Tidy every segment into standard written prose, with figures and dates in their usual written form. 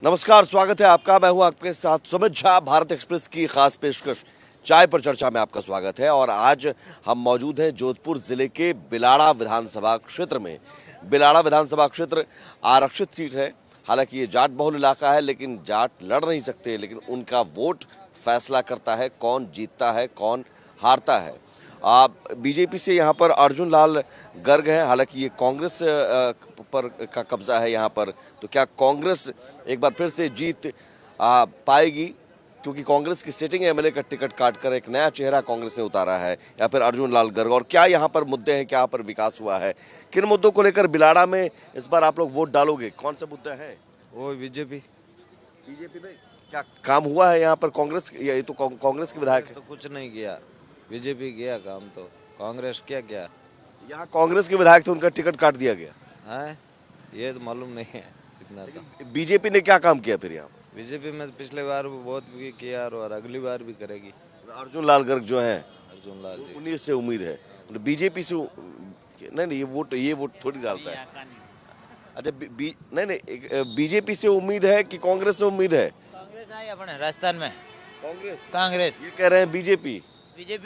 नमस्कार, स्वागत है आपका। मैं हूं आपके साथ सुमित झा। भारत एक्सप्रेस की खास पेशकश चाय पर चर्चा में आपका स्वागत है। और आज हम मौजूद हैं जोधपुर जिले के बिलाड़ा विधानसभा क्षेत्र में। बिलाड़ा विधानसभा क्षेत्र आरक्षित सीट है। हालांकि ये जाट बहुल इलाका है, लेकिन जाट लड़ नहीं सकते, लेकिन उनका वोट फैसला करता है कौन जीतता है, कौन हारता है। बीजेपी से यहाँ पर अर्जुन लाल गर्ग हैं। हालांकि ये कांग्रेस पर का कब्जा है यहाँ पर। तो क्या कांग्रेस एक बार फिर से जीत पाएगी, क्योंकि कांग्रेस की सिटिंग एमएलए का टिकट काटकर एक नया चेहरा कांग्रेस ने उतारा है, या फिर अर्जुन लाल गर्ग? और क्या यहाँ पर मुद्दे हैं, क्या यहाँ पर विकास हुआ है, किन मुद्दों को लेकर बिलाड़ा में इस बार आप लोग वोट डालोगे? कौन सा मुद्दा है? वो बीजेपी में क्या काम हुआ है यहाँ पर? कांग्रेस, ये तो कांग्रेस के विधायक तो कुछ नहीं किया, बीजेपी किया काम। तो कांग्रेस क्या किया? यहाँ कांग्रेस के विधायक थे, उनका टिकट काट दिया गया है, ये तो मालूम नहीं है इतना। तो बीजेपी ने क्या काम किया फिर यहाँ पर? बीजेपी में पिछले बार भी बहुत भी किया और अगली बार भी करेगी। अर्जुन लाल गर्ग जो है, अर्जुन लाल जी, उन्हीं से उम्मीद है। बीजेपी से नहीं, ये वोट थोड़ी डालता है। अच्छा, नहीं, बीजेपी से उम्मीद है कि कांग्रेस से उम्मीद है? कांग्रेस आई अपने राजस्थान में। कांग्रेस ये कह रहे हैं बीजेपी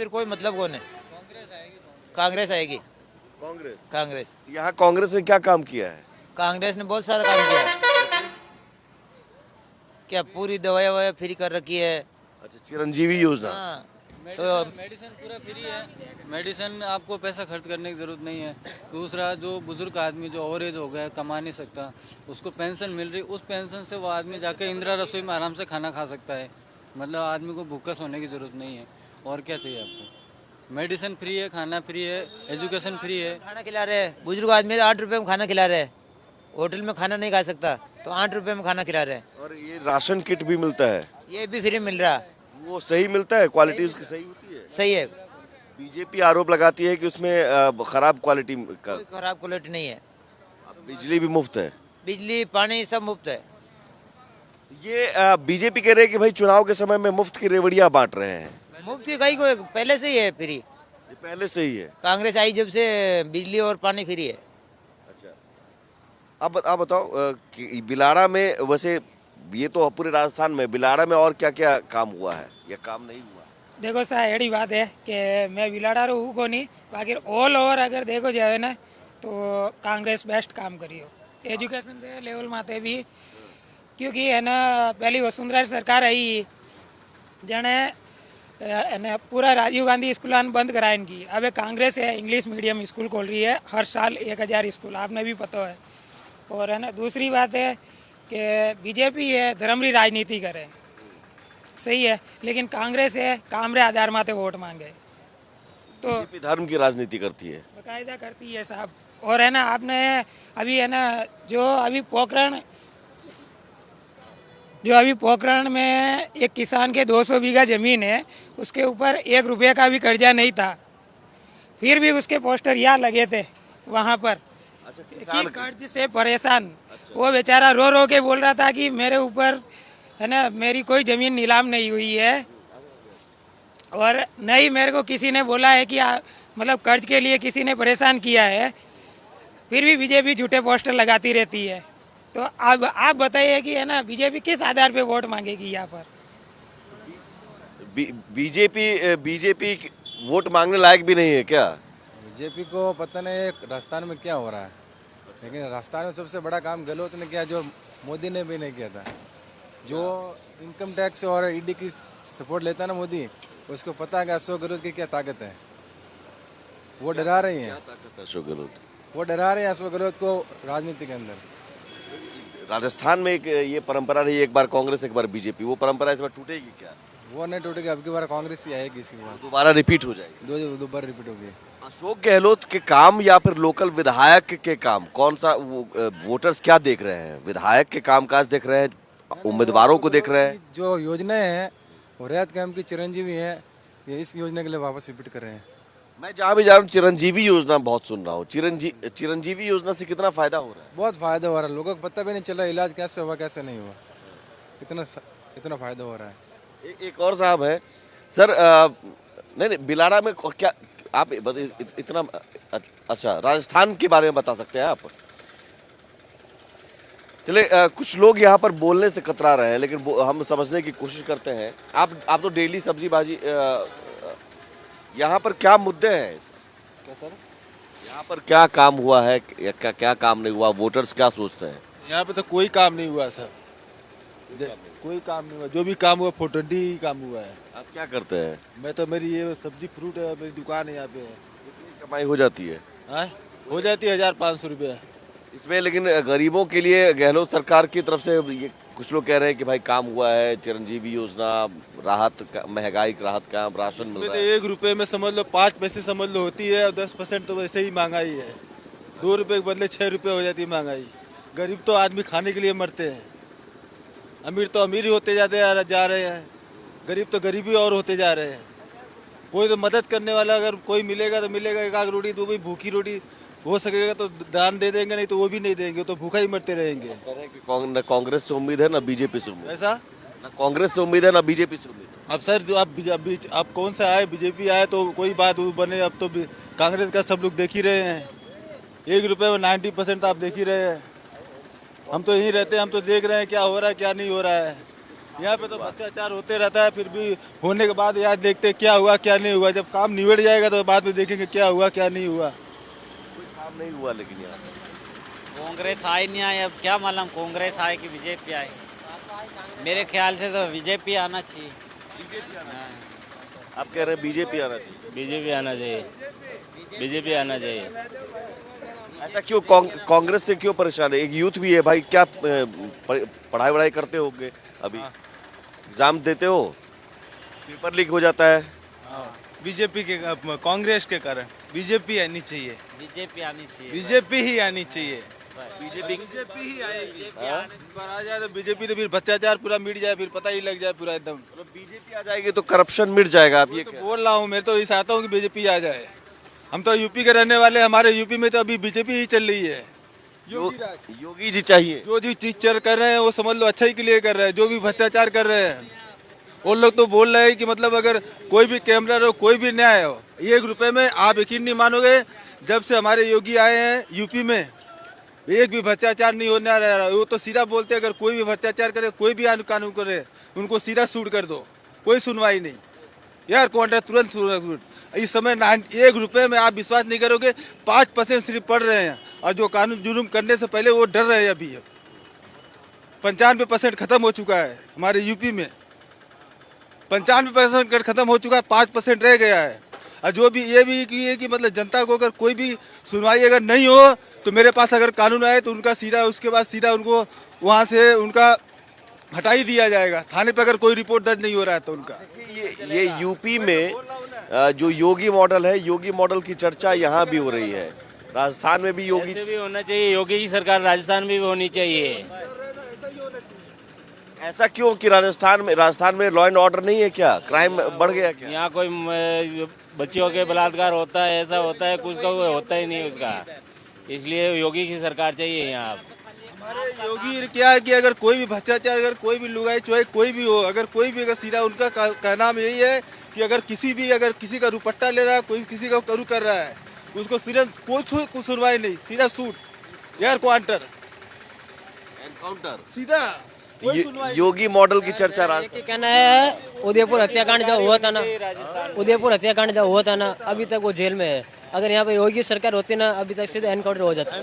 कोई मतलब कौन है? कांग्रेस आएगी। कांग्रेस यहाँ कांग्रेस ने क्या काम किया है? कांग्रेस ने बहुत सारा काम किया है। क्या पूरी दवाई ववाई फ्री कर रखी है। अच्छा, चिरंजीवी योजना। हाँ, तो मेडिसिन पूरा फ्री है। मेडिसिन आपको पैसा खर्च करने की ज़रूरत नहीं है। दूसरा, जो बुजुर्ग आदमी जो ओवर एज हो गया, कमा नहीं सकता, उसको पेंशन मिल रही, उस पेंशन से वो आदमी जाके इंदिरा रसोई में आराम से खाना खा सकता है। मतलब आदमी को भूखा सोने की ज़रूरत नहीं है। और क्या चाहिए आपको? मेडिसिन फ्री है, खाना फ्री है, एजुकेशन फ्री है। खाना खिला रहे हैं बुजुर्ग आदमी, 8 रुपए में खाना खिला रहे हैं। होटल में खाना नहीं खा सकता तो 8 रुपए में खाना खिला रहे हैं। और ये राशन किट भी मिलता है, ये भी फ्री मिल रहा। वो सही मिलता है? क्वालिटी उसकी सही होती है? सही है, बीजेपी आरोप लगाती है कि उसमें खराब क्वालिटी का। कोई खराब क्वालिटी नहीं है। बिजली भी मुफ्त है? बिजली पानी सब मुफ्त है। ये बीजेपी कह रहे हैं कि भाई चुनाव के समय में मुफ्त की रेवड़ियां बांट रहे हैं। मुफ्त कहीं को पहले से ही है फ्री। ये पहले से ही है? कांग्रेस आई जब से बिजली और पानी फ्री है। अच्छा, आप बताओ कि बिलाड़ा में, वैसे ये तो पूरे राजस्थान में, बिलाड़ा में और क्या क्या काम हुआ है या काम नहीं हुआ? देखो साहब, एड़ी बात है कि मैं बिलाड़ा रो हूँ को नहीं, बाकी ऑल ओवर अगर देखो जाए ना तो कांग्रेस बेस्ट काम करी हो एजुकेशन के लेवल माते भी। क्योंकि है ना, पहली वसुंधरा सरकार आई जने पूरा राजीव गांधी स्कूल बंद कराए इनकी। अब कांग्रेस है इंग्लिश मीडियम स्कूल खोल रही है, हर साल 1000 स्कूल, आपने भी पता है। और है ना, दूसरी बात है कि बीजेपी है धर्मरी राजनीति करे, सही है, लेकिन कांग्रेस है काम रे आधार माते वोट मांगे। तो बीजेपी धर्म की राजनीति करती है, बाकायदा करती है साहब। और है ना, आपने अभी है ना, जो अभी पोखरण में एक किसान के 200 बीघा जमीन है, उसके ऊपर 1 रुपये का भी कर्जा नहीं था, फिर भी उसके पोस्टर यहाँ लगे थे वहाँ पर। कि कर्ज से परेशान। वो बेचारा रो रो के बोल रहा था कि मेरे ऊपर है ना, मेरी कोई ज़मीन नीलाम नहीं हुई है, और नहीं मेरे को किसी ने बोला है कि मतलब कर्ज के लिए किसी ने परेशान किया है, फिर भी बीजेपी झूठे पोस्टर लगाती रहती है। तो अब आप बताइए कि है ना, बीजेपी किस आधार पे वोट मांगेगी यहाँ पर? बीजेपी वोट मांगने लायक भी नहीं है क्या? बीजेपी को पता नहीं राजस्थान में क्या हो रहा है, लेकिन राजस्थान में सबसे बड़ा काम गहलोत ने किया, जो मोदी ने भी नहीं किया था। जो इनकम टैक्स और ईडी की सपोर्ट लेता है ना मोदी, उसको पता है कि अशोक गहलोत की क्या ताकत है। वो डरा रही है, अशोक गहलोत, वो डरा रहे हैं अशोक गहलोत को राजनीति के अंदर। राजस्थान में एक ये परंपरा रही, एक बार कांग्रेस एक बार बीजेपी, वो परंपरा इस बार टूटेगी क्या? वो नहीं टूटेगी, अब की बार कांग्रेस ही आएगी, इसी बार दोबारा रिपीट हो जाएगी। दोबारा रिपीट होगी। अशोक गहलोत के काम या फिर लोकल विधायक के काम, कौन सा वोटर्स क्या देख रहे हैं? विधायक के कामकाज देख रहे हैं, उम्मीदवारों को देख रहे हैं? जो योजनाएं हैं वो रैयत कैंप की चिरंजीवी है, ये इस योजना के लिए वापस रिपीट कर रहे हैं। मैं जहाँ भी जा रहा हूँ चिरंजीवी योजना बहुत सुन रहा हूँ। चिरंजीवी योजना से कितना फायदा हो रहा है? बहुत फायदा हो रहा है, लोगों को पता भी नहीं चल रहा इलाज कैसे हुआ कैसे नहीं हुआ, इतना फायदा हो रहा है। एक और साहब है सर, नहीं बिलाड़ा में क्या आप इतना, अच्छा राजस्थान के बारे में बता सकते हैं आप? चले कुछ लोग यहाँ पर बोलने से कतरा रहे हैं, लेकिन हम समझने की कोशिश करते हैं। आप तो डेली सब्जी भाजी यहाँ पर क्या मुद्दे हैं? यहाँ पर क्या काम हुआ है या क्या काम नहीं हुआ? वोटर्स क्या सोचते हैं? यहाँ पे तो कोई काम नहीं हुआ सर, कोई काम नहीं हुआ। जो भी काम हुआ 420 ही काम हुआ है। आप क्या करते हैं? मैं तो मेरी ये सब्जी फ्रूट है, मेरी दुकान है यहाँ पे। कमाई हो जाती है? हाँ, हो जाती है 1500 रुपये। इसमें लेकिन गरीबों के लिए गहलोत सरकार की तरफ से ये कुछ लोग कह रहे हैं कि भाई काम हुआ है, चिरंजीवी योजना, राहत, महंगाई राहत कैंप, राशन मिल इसमें तो रहा है। 1 रुपये में समझ लो 5 पैसे समझ लो होती है, और 10% तो वैसे ही महंगाई है। 2 रुपये के बदले 6 रुपये हो जाती है महंगाई। गरीब तो आदमी खाने के लिए मरते हैं, अमीर तो अमीर ही होते जा रहे हैं, गरीब तो गरीबी और होते जा रहे हैं। कोई तो मदद करने वाला अगर कोई मिलेगा तो मिलेगा, एक आग रोटी, तो भी भूखी रोटी हो सकेगा तो दान दे देंगे, नहीं तो वो भी नहीं देंगे, तो भूखा ही मरते रहेंगे। कह रहे हैं कि न कांग्रेस से उम्मीद है ना बीजेपी से उम्मीद। ऐसा ना कांग्रेस से उम्मीद है ना बीजेपी से उम्मीद। अब सर जो आप कौन सा आए, बीजेपी आए तो कोई बात वो बने। अब तो कांग्रेस का सब लोग देख ही रहे हैं। 1 रुपये में 90% आप देख ही रहे हैं। हम तो यहीं रहते हैं, हम तो देख रहे हैं क्या हो रहा है क्या नहीं हो रहा है। यहाँ पे तो अत्याचार होते रहता है, फिर भी होने के बाद याद देखते हैं क्या हुआ क्या नहीं हुआ। जब काम निबट जाएगा तो बाद में देखेंगे क्या हुआ क्या नहीं हुआ। कोई काम नहीं हुआ लेकिन यहाँ कांग्रेस आई नहीं आई, अब क्या मालूम कांग्रेस आए कि बीजेपी आए। मेरे ख्याल से तो बीजेपी आना चाहिए। आप कह रहे हैं बीजेपी आना चाहिए। बीजेपी आना चाहिए, बीजेपी आना चाहिए। ऐसा क्यों? कांग्रेस से क्यों परेशान है? एक यूथ भी है भाई, क्या पढ़ाई वढ़ाई करते होगे, अभी एग्जाम देते हो, पेपर लीक हो जाता है। बीजेपी के कांग्रेस के कारण बीजेपी आनी चाहिए, बीजेपी आनी चाहिए, बीजेपी ही आनी चाहिए। बीजेपी ही आएगी। इस बार आ जाए तो बीजेपी, तो फिर भ्रष्टाचार पूरा मिट जाए, फिर पता ही लग जाए पूरा एकदम। बीजेपी आ जाएगी तो करप्शन मिट जाएगा। आप ये तो बोल रहा हूँ, मैं तो इस आता हूँ कि बीजेपी आ जाए। हम तो यूपी के रहने वाले, हमारे यूपी में तो अभी बीजेपी ही चल रही है। योगी जी चाहिए। जो जी चीज चल कर रहे हैं वो समझ लो अच्छा ही के लिए कर रहे हैं। जो भी भ्रष्टाचार कर रहे हैं वो लोग तो बोल रहे हैं कि मतलब अगर कोई भी कैमरा हो, कोई भी न्याय हो, 1 रुपये में आप यकीन नहीं मानोगे, जब से हमारे योगी आए हैं यूपी में एक भी भ्रष्टाचार नहीं होने आ रहा है। वो तो सीधा बोलते हैं अगर कोई भी भ्रष्टाचार करे, कोई भी कानून करे, उनको सीधा सूट कर दो, कोई सुनवाई नहीं यार। कॉन्ट्रैक्ट तुरंत सूट। इस समय 1 रुपये में आप विश्वास नहीं करोगे 5% सिर्फ पढ़ रहे हैं, और जो कानून जुर्म करने से पहले वो डर रहे हैं। अभी 95% खत्म हो चुका है हमारे यूपी में, 95% खत्म हो चुका है, 5% रह गया है। और जो भी ये भी कि मतलब जनता को अगर कोई भी सुनवाई अगर नहीं हो तो मेरे पास अगर कानून आए तो उनका सीधा उसके बाद सीधा उनको वहाँ से उनका हटा ही दिया जाएगा। थाने पर अगर कोई रिपोर्ट दर्ज नहीं हो रहा है तो उनका। ये यूपी में जो योगी मॉडल है, योगी मॉडल की चर्चा यहाँ भी हो रही है। राजस्थान में भी योगी ऐसे भी होना चाहिए, योगी की सरकार राजस्थान में भी होनी चाहिए। ऐसा क्यों कि राजस्थान में लॉ एंड ऑर्डर नहीं है क्या? क्राइम बढ़ गया क्या? यहाँ कोई बच्चियों के बलात्कार होता है, ऐसा होता है, कुछ का होता ही नहीं उसका। इसलिए योगी की सरकार चाहिए यहाँ। हमारे योगी क्या है कि अगर कोई भी भ्रष्टाचार, अगर कोई भी लुगाई चुहाई कोई भी हो, अगर कोई भी अगर सीधा उनका कहना यही है कि अगर किसी का रुपट्टा ले रहा है, कोई किसी का करू कर रहा है, उसको सीधा कोई सुनवाई नहीं, सीधा सूट एयर क्वार्टर एनकाउंटर सीधा। कोई सुनवाई योगी मॉडल की चर्चा राजस्थान। कहना है उदयपुर हत्याकांड जो हुआ था ना, उदयपुर हत्याकांड जो हुआ था ना, अभी तक वो जेल में है। अगर यहाँ पे योगी सरकार होती ना, अभी तक सीधे एनकाउंटर हो जाता।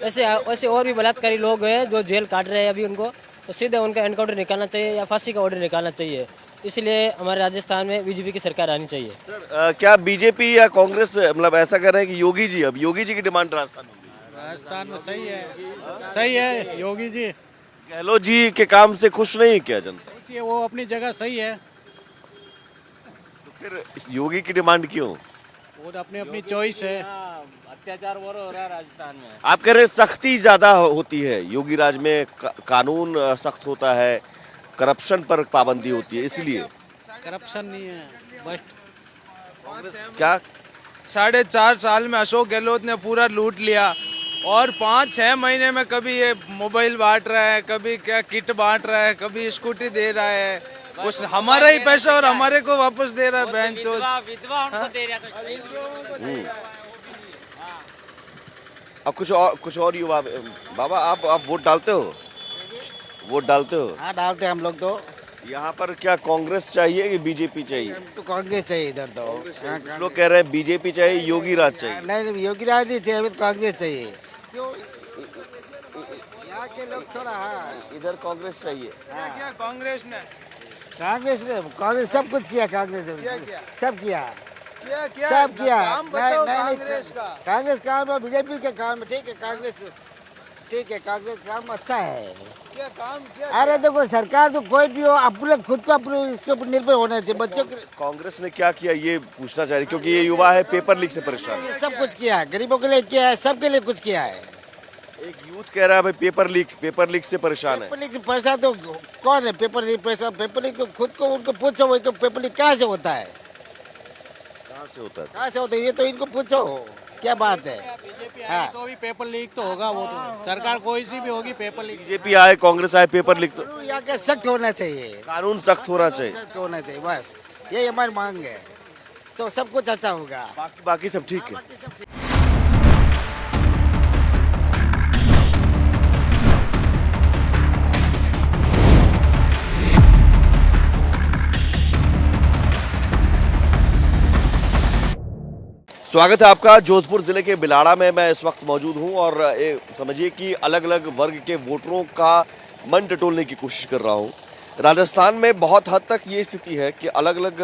ऐसे और भी बलात्कारी लोग हैं जो जेल काट रहे हैं अभी, उनको तो सीधे उनका एनकाउंटर निकालना चाहिए या फांसी का ऑर्डर निकालना चाहिए। इसलिए हमारे राजस्थान में बीजेपी की सरकार आनी चाहिए। सर क्या बीजेपी या कांग्रेस मतलब ऐसा कर रहे हैं कि योगी जी, अब योगी जी की डिमांड राजस्थान में सही है, सही है। योगी जी, गहलोत जी के काम से खुश नहीं क्या जनता? वो अपनी जगह सही है, तो फिर योगी की डिमांड क्यों? वो तो अपनी चॉइस है। अत्याचार और हो रहा है राजस्थान में। आप कह रहे हैं सख्ती ज्यादा होती है योगी राज में, कानून सख्त होता है, करप्शन पर पाबंदी होती है, इसलिए? करप्शन नहीं है बस। क्या 4.5 साल में अशोक गहलोत ने पूरा लूट लिया, और 5-6 महीने में कभी ये मोबाइल बांट रहा है, कभी क्या किट बांट रहा है, कभी स्कूटी दे रहा है, कुछ हमारा ही पैसा और हमारे को वापस दे रहा है। बहन चोद विधवा उनको दे रहा था। अब कुछ और युवा बाबा आप वोट डालते हो? वोट डालते हो? हाँ डालते हैं हम लोग तो। यहाँ पर क्या कांग्रेस चाहिए कि बीजेपी चाहिए? तो कांग्रेस चाहिए इधर तो। कुछ लोग कह रहे हैं बीजेपी चाहिए, योगी राज चाहिए। नहीं योगी राज नहीं चाहिए, अभी तो कांग्रेस चाहिए। क्यों? यहाँ के लोग थोड़ा इधर कांग्रेस चाहिए। कांग्रेस ने कांग्रेस सब कुछ किया। कांग्रेस सब किया सब किया। कांग्रेस काम है, बीजेपी का काम है। ठीक है कांग्रेस, ठीक है कांग्रेस काम अच्छा है। क्या काम किया? अरे देखो सरकार तो कोई भी हो, अपने खुद को अपने इसके ऊपर निर्भर होना चाहिए। बच्चों के कांग्रेस ने क्या किया ये पूछना चाह रही, क्योंकि ये युवा है, पेपर लीक से परेशान है। सब कुछ किया है, गरीबों के लिए किया है, सबके लिए कुछ किया है। एक यूथ कह रहा है भाई पेपर लीक से परेशान है। पेपर लीक से परेशान तो कौन है? पेपर लीक परेशान? पेपर लीक तो खुद को उनको पूछो, वो पेपर लीक कहाँ से होता है? कहाँ से होता है? कहाँ से होता है ये तो इनको पूछो, क्या बात है? हाँ। तो भी पेपर लीक तो होगा, वो तो सरकार कोई सी भी होगी पेपर लीक। बीजेपी आए, कांग्रेस आए, पेपर लीक तो यहाँ का सख्त होना चाहिए, कानून सख्त होना चाहिए। सख्त होना चाहिए, बस यही हमारी मांग है, तो सब कुछ अच्छा होगा। बाकी सब ठीक है। स्वागत है आपका जोधपुर जिले के बिलाड़ा में। मैं इस वक्त मौजूद हूं और समझिए कि अलग अलग वर्ग के वोटरों का मन टटोलने की कोशिश कर रहा हूं। राजस्थान में बहुत हद तक ये स्थिति है कि अलग अलग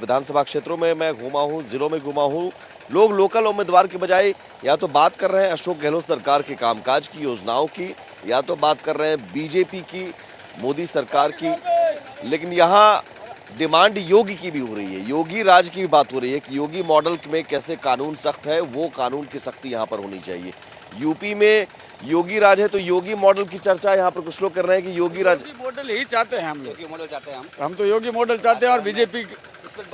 विधानसभा क्षेत्रों में मैं घूमा हूं, जिलों में घूमा हूं। लोग लोकल उम्मीदवार के बजाय या तो बात कर रहे हैं अशोक गहलोत सरकार के कामकाज की, योजनाओं की, या तो बात कर रहे हैं बीजेपी की, मोदी सरकार की। लेकिन यहाँ डिमांड योगी की भी हो रही है, योगी राज की भी बात हो रही है कि योगी मॉडल में कैसे कानून सख्त है, वो कानून की सख्ती यहाँ पर होनी चाहिए। यूपी में योगी राज है तो योगी मॉडल की चर्चा यहाँ पर कुछ लोग कर रहे हैं कि योगी राज मॉडल ही चाहते हैं हम लोग। योगी मॉडल चाहते हैं हम तो योगी मॉडल चाहते हैं और बीजेपी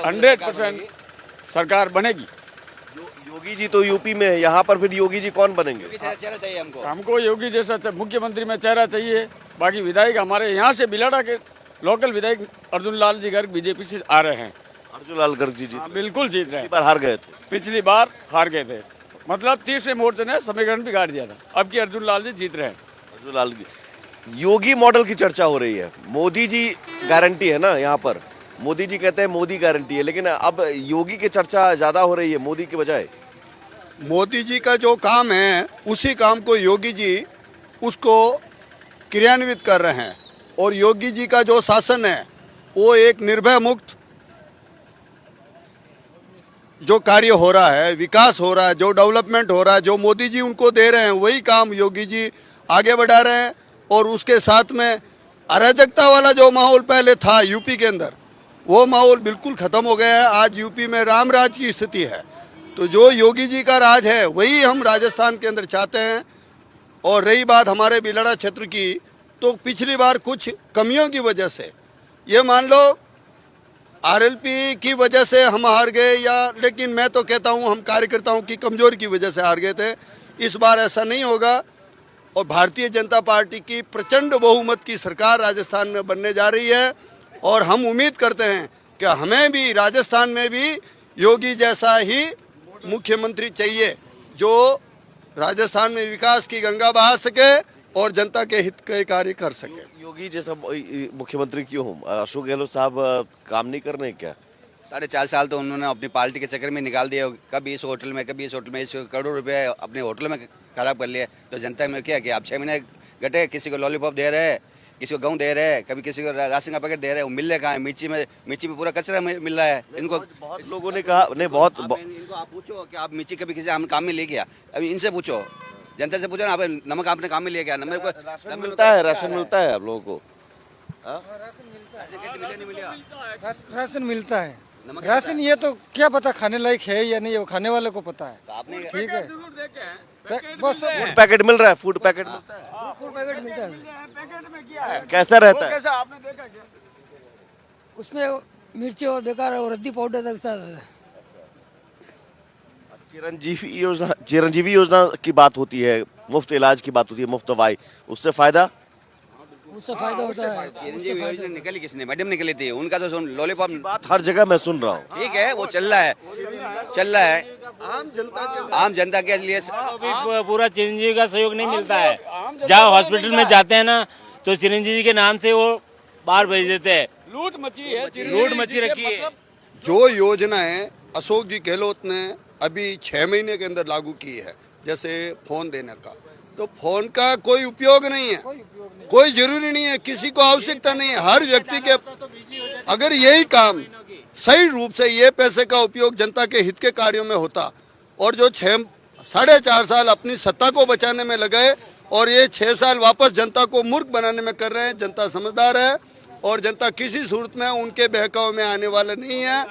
100% सरकार बनेगी। योगी जी तो यूपी में है, यहाँ पर फिर योगी जी कौन बनेंगे? चेहरा चाहिए हमको योगी जैसा मुख्यमंत्री में चेहरा चाहिए। बाकी विधायक हमारे यहाँ से बिलाड़ा के लोकल विधायक अर्जुन लाल जी गर्ग बीजेपी से आ रहे हैं। अर्जुन लाल गर्ग जी बिल्कुल जीत रहे हैं। बार हार गए थे, पिछली बार हार गए थे, मतलब तीसरे मोर्चे ने समीकरण बिगाड़ दिया था। अब की अर्जुन लाल जी जीत रहे हैं। अर्जुन लाल योगी मॉडल की चर्चा हो रही है। मोदी जी गारंटी है ना, यहाँ पर मोदी जी कहते हैं मोदी गारंटी है, लेकिन अब योगी की चर्चा ज्यादा हो रही है मोदी के बजाय। मोदी जी का जो काम है उसी काम को योगी जी उसको क्रियान्वित कर रहे हैं। और योगी जी का जो शासन है वो एक निर्भय मुक्त जो कार्य हो रहा है, विकास हो रहा है, जो डेवलपमेंट हो रहा है, जो मोदी जी उनको दे रहे हैं वही काम योगी जी आगे बढ़ा रहे हैं। और उसके साथ में अराजकता वाला जो माहौल पहले था यूपी के अंदर, वो माहौल बिल्कुल ख़त्म हो गया है। आज यूपी में राम राज की स्थिति है। तो जो योगी जी का राज है वही हम राजस्थान के अंदर चाहते हैं। और रही बात हमारे बिलाड़ा क्षेत्र की, तो पिछली बार कुछ कमियों की वजह से, ये मान लो आरएलपी की वजह से हम हार गए, या लेकिन मैं तो कहता हूँ हम कार्यकर्ताओं की कमजोरी की वजह से हार गए थे। इस बार ऐसा नहीं होगा और भारतीय जनता पार्टी की प्रचंड बहुमत की सरकार राजस्थान में बनने जा रही है। और हम उम्मीद करते हैं कि हमें भी राजस्थान में भी योगी जैसा ही मुख्यमंत्री चाहिए, जो राजस्थान में विकास की गंगा बहा सके और जनता के हित के कार्य कर सके। योगी जैसा मुख्यमंत्री क्यों हो? अशोक गहलोत साहब काम नहीं कर रहे क्या? 4.5 साल तो उन्होंने अपनी पार्टी के चक्कर में निकाल दिया। कभी इस होटल में, कभी इस होटल में, इस करोड़ों रुपए अपने होटल में खराब कर लिए। तो जनता में क्या किया? आप 6 महीने घटे, किसी को लॉलीपॉप दे रहे हैं, किसी को गेहूँ दे रहे हैं, कभी किसी को राशन का पैकेट दे रहे हैं। वो मिल रहे कहाँ है? मिर्ची में पूरा कचरा मिल रहा है इनको। बहुत लोगों ने कहा नहीं, बहुत इनको आप पूछो कि आप मिर्ची कभी किसी हम काम में ले गया? अभी इनसे पूछो, जनता से पूछो ना, आप नमक आपने काम में लिया क्या? नमक राशन मिलता है, राशन मिलता है आप लोगों को? राशन मिलता है। राशन ये तो क्या पता खाने लायक है या नहीं, वो खाने वाले को पता है। तो आपने ठीक है, बस फूड पैकेट मिल रहा है, फूड पैकेट मिलता है। फूड पैकेट मिलता है। कैसा रहता है? आपने देखा क्या? उसमें मिर्ची और बेकार और रद्दी पाउडर दरसा है। चिरंजीवी योजना की बात होती है, मुफ्त इलाज की बात होती है, मुफ्त दवाई, उससे फायदा होता है। चिरंजीवी योजना निकली किसने? मैडम निकली थी, उनका तो लॉलीपॉप बात हर जगह मैं सुन रहा हूँ। ठीक है, वो चल रहा है। आम जनता के लिए भी पूरा चिरंजीवी का सहयोग नहीं मिलता है। जहाँ हॉस्पिटल में जाते हैं ना तो चिरंजीवी के नाम से वो बाहर भेज देते हैं। लूट मची रखी है। जो योजनाएं अशोक जी गहलोत ने अभी 6 महीने के अंदर लागू की है, जैसे फोन देने का, तो फोन का कोई उपयोग नहीं है, कोई जरूरी नहीं है, किसी को आवश्यकता नहीं है। हर व्यक्ति के अगर यही काम सही रूप से ये पैसे का उपयोग जनता के हित के कार्यों में होता, और जो 4.5 साल अपनी सत्ता को बचाने में लगाए और ये 6 साल वापस जनता को मूर्ख बनाने में कर रहे हैं। जनता समझदार है और जनता किसी सूरत में उनके बहकाव में आने वाला नहीं है।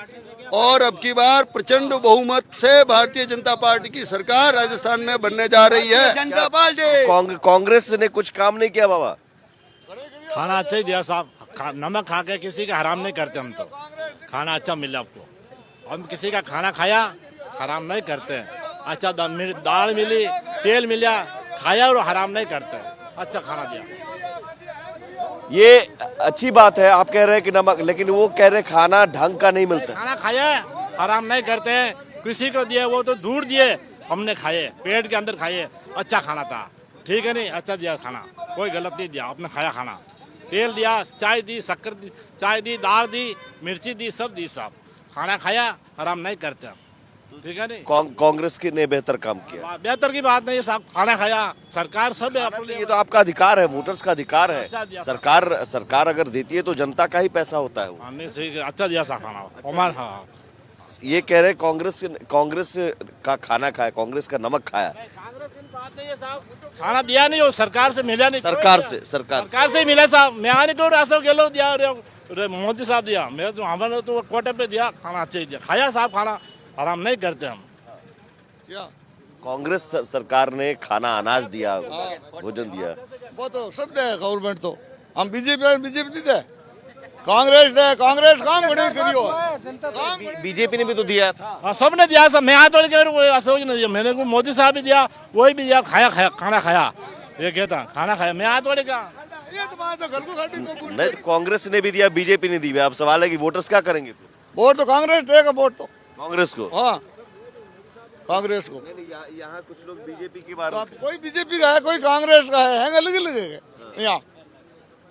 और अब की बार प्रचंड बहुमत से भारतीय जनता पार्टी की सरकार राजस्थान में बनने जा रही है। कांग्रेस ने कुछ काम नहीं किया बाबा? खाना अच्छा ही दिया साहब, नमक खा के किसी का हराम नहीं करते हम तो। खाना अच्छा मिला आपको, हम किसी का खाना खाया हराम नहीं करते हैं। अच्छा दाल मिली, तेल मिला, खाया और हराम नहीं करते, अच्छा खाना दिया। ये अच्छी बात है, आप कह रहे हैं कि नमक, लेकिन वो कह रहे हैं खाना ढंग का नहीं मिलता। खाना खाया हराम नहीं करते हैं, किसी को दिए वो तो दूर दिए, हमने खाए, पेट के अंदर खाए, अच्छा खाना था, ठीक है नहीं, अच्छा दिया खाना, कोई गलत नहीं दिया, आपने खाया खाना, तेल दिया, चाय दी, शक्कर दी, चाय दी, दाल दी, मिर्ची दी, सब दी साहब, खाना खाया हराम नहीं करते हम, ठीक है नहीं। कांग्रेस की ने बेहतर काम किया? बेहतर की बात नहीं है साहब, खाना खाया, सरकार सब ये तो आपका अधिकार है, वोटर्स का अधिकार है। सरकार अगर देती है तो जनता का ही पैसा होता है वो। अच्छा दिया सा खाना। ये कह रहे कांग्रेस का खाना खाया, कांग्रेस का नमक खाया। खाना दिया नहीं, वो सरकार से मिला नहीं। सरकार से ही मिला साहब, मैं आने तो रासो गेलो दिया, मोदी साहब दिया, मेरे तो हमारे तो कोटे पे दिया, खाना अच्छा ही दिया, खाया साहब, खाना आराम नहीं करते हम। क्या कांग्रेस सरकार ने खाना अनाज दिया, भोजन दिया, वो तो सब दे गवर्नमेंट, तो हम बीजेपी दे, कांग्रेस काम बड़े करियो। बीजेपी ने भी तो दिया था। हाँ सब ने दिया सब, मैं हाथ तोड़ के अशोक ने दिया, मैंने को मोदी साहब भी दिया, वही भी दिया, खाया खाना खाया, ये कहता खाना खाया, मैं हाथ तोड़े का नहीं, तो कांग्रेस ने भी दिया, बीजेपी ने दिया। अब सवाल है कि वोटर्स क्या करेंगे? वोट तो कांग्रेस देगा, वोट तो कांग्रेस को। हाँ कांग्रेस को। यहाँ कुछ लोग बीजेपी की बात, तो कोई बीजेपी का है, कोई कांग्रेस का है, अलग अलग है यहाँ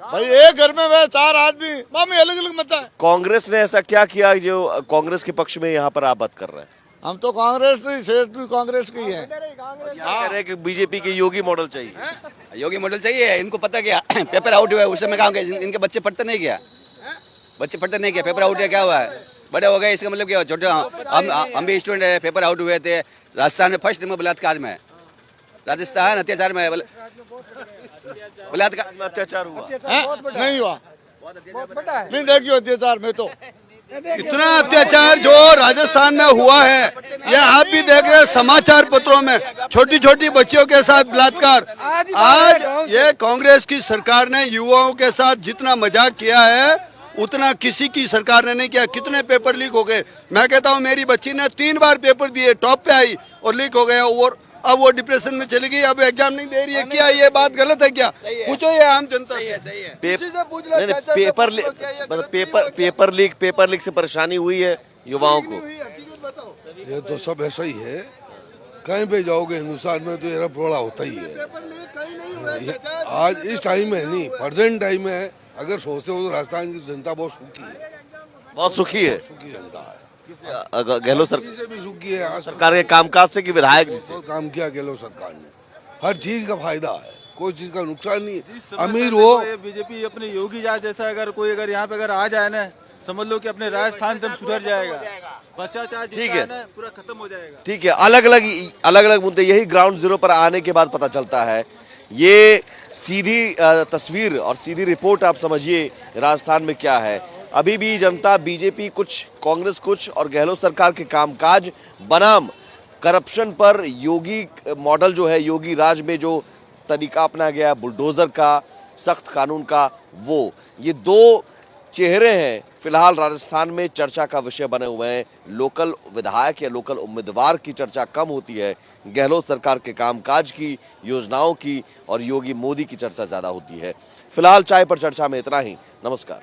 भाई। एक घर में वह 4 आदमी, मामी अलग अलग मत है। कांग्रेस ने ऐसा क्या किया जो कांग्रेस के पक्ष में यहाँ पर आप बात कर रहे हैं? हम तो कांग्रेस नहीं, शेष कांग्रेस की है। कह रहे हैं कि बीजेपी के योगी मॉडल चाहिए। योगी मॉडल चाहिए, इनको पता क्या पेपर आउट हुआ है, उससे मैं कहूँगा इनके बच्चे पढ़ते नहीं क्या, बच्चे पढ़ते नहीं क्या, पेपर आउट है, क्या हुआ है, बड़े हो गए, इसका मतलब क्या? छोटे हम भी स्टूडेंट है, पेपर आउट हुए थे, राजस्थान में फर्स्ट में बलात्कार में, राजस्थान अत्याचार में बलात्कार में अत्याचार हुआ नहीं हुआ, नहीं देखियो अत्याचार में तो इतना अत्याचार जो राजस्थान में हुआ है, ये आप भी देख रहे हैं समाचार पत्रों में, छोटी छोटी बच्चियों के साथ बलात्कार। आज ये कांग्रेस की सरकार ने युवाओं के साथ जितना मजाक किया है उतना किसी की सरकार ने नहीं किया। कितने पेपर लीक हो गए, मैं कहता हूँ मेरी बच्ची ने 3 बार पेपर दिए, टॉप पे आई और लीक हो गया, और अब वो डिप्रेशन में चली गई, अब एग्जाम नहीं दे रही है। क्या ये बात गलत है क्या? पूछो ये आम जनता से, पेपर लीक से परेशानी हुई है युवाओं को। ये तो सब ऐसा ही है, कहीं पे जाओगे हिंदुस्तान में तो ये प्रॉब्लम होता ही है। आज इस टाइम में नहीं, प्रेजेंट टाइम में अगर सोचते हो तो राजस्थान की जनता बहुत सुखी है, बहुत सुखी है, सुखी जनता है। गहलोत सरकार के कामकाज से कि विधायक जी से काम किया गहलोत सरकार ने, हर चीज का फायदा है, कोई चीज का नुकसान नहीं। अमीर हो बीजेपी अपने योगी जैसा अगर कोई अगर यहाँ पे अगर आ जाए ना, समझ लो कि अपने राजस्थान से सुधर जाएगा, भ्रष्टाचार ठीक है, पूरा खत्म हो जाएगा। ठीक है, अलग अलग मुद्दे यही ग्राउंड जीरो पर आने के बाद पता चलता है। ये सीधी तस्वीर और सीधी रिपोर्ट आप समझिए राजस्थान में क्या है। अभी भी जनता बीजेपी कुछ, कांग्रेस कुछ और गहलोत सरकार के कामकाज बनाम करप्शन पर योगी मॉडल जो है, योगी राज में जो तरीका अपनाया गया बुलडोजर का, सख्त कानून का, वो ये 2 चेहरे हैं फिलहाल राजस्थान में चर्चा का विषय बने हुए हैं। लोकल विधायक या लोकल उम्मीदवार की चर्चा कम होती है, गहलोत सरकार के कामकाज की, योजनाओं की और योगी मोदी की चर्चा ज़्यादा होती है। फिलहाल चाय पर चर्चा में इतना ही। नमस्कार।